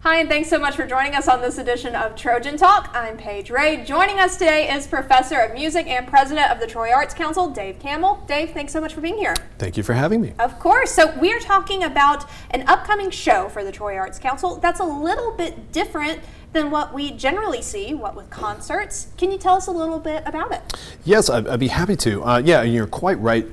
Hi, and thanks so much for joining us on this edition of Trojan Talk. I'm Paige Ray. Joining us today is Professor of Music and President of the Troy Arts Council, Dave Camwell. Dave, thanks so much for being here. Thank you for having me. Of course. So we're talking about an upcoming show for the Troy Arts Council that's a little bit different than what we generally see, what with concerts. Can you tell us a little bit about it? Yes, I'd be happy to. Yeah, you're quite right.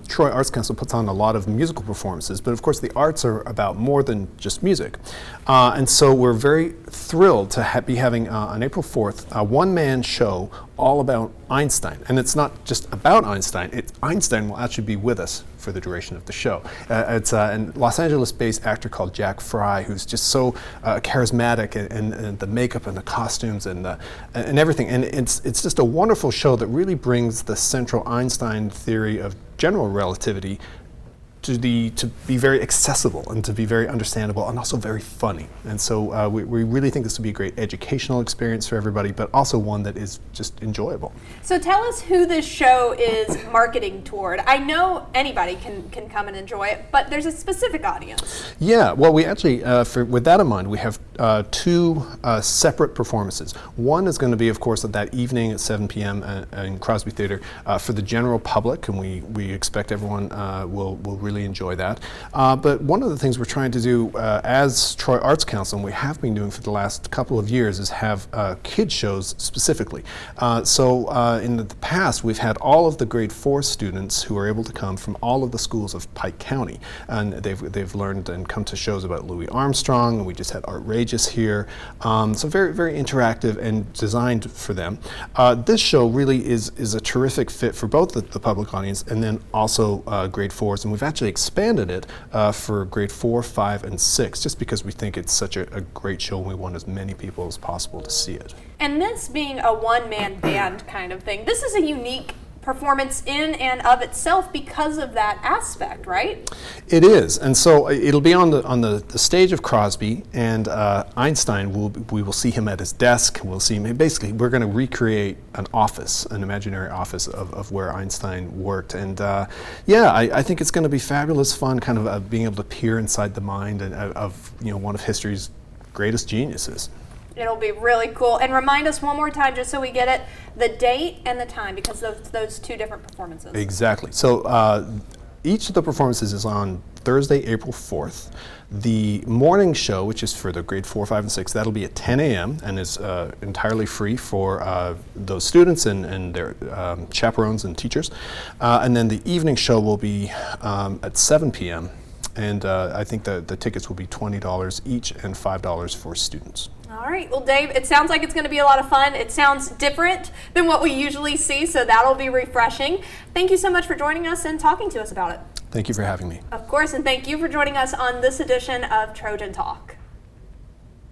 Troy Arts Council puts on a lot of musical performances, but of course the arts are about more than just music. And so we're very thrilled to be having on April 4th a one-man show all about Einstein. And it's not just about Einstein, Einstein will actually be with us for the duration of the show. It's a Los Angeles-based actor called Jack Fry, who's just so charismatic, and the makeup and the costumes and everything. And it's just a wonderful show that really brings the central Einstein theory of general relativity to be very accessible and to be very understandable and also very funny. And so we really think this will be a great educational experience for everybody, but also one that is just enjoyable. So tell us who this show is marketing toward. I know anybody can come and enjoy it, but there's a specific audience. Yeah, well, we actually, with that in mind, we have two separate performances. One is going to be, of course, at that evening at 7 p.m. in Crosby Theater for the general public, and we expect everyone will really enjoy that. But one of the things we're trying to do as Troy Arts Council, and we have been doing for the last couple of years, is have kid shows specifically. So in the past, we've had all of the grade 4 students who are able to come from all of the schools of Pike County, and they've learned and come to shows about Louis Armstrong, and we just had Outrageous here. So very, very interactive and designed for them. This show really is a terrific fit for both the public audience and then also grade 4s, and we've actually expanded it for grade 4, 5, and 6, just because we think it's such a great show and we want as many people as possible to see it. And this being a one-man band kind of thing, this is a unique performance in and of itself because of that aspect, right? It is, and so it'll be on the stage of Crosby, and Einstein, we will see him at his desk. We'll see him, basically we're going to recreate an office, an imaginary office of where Einstein worked, and yeah, I think it's going to be fabulous fun, kind of being able to peer inside the mind of one of history's greatest geniuses. It'll be really cool. And remind us one more time, just so we get it, the date and the time, because those two different performances. Exactly. So each of the performances is on Thursday, April 4th. The morning show, which is for the grade 4, 5, and 6, that'll be at 10 a.m. and is entirely free for those students and their chaperones and teachers. And then the evening show will be at 7 p.m. And I think the tickets will be $20 each and $5 for students. All right. Well, Dave, it sounds like it's going to be a lot of fun. It sounds different than what we usually see, so that'll be refreshing. Thank you so much for joining us and talking to us about it. Thank you for having me. Of course, and thank you for joining us on this edition of Trojan Talk.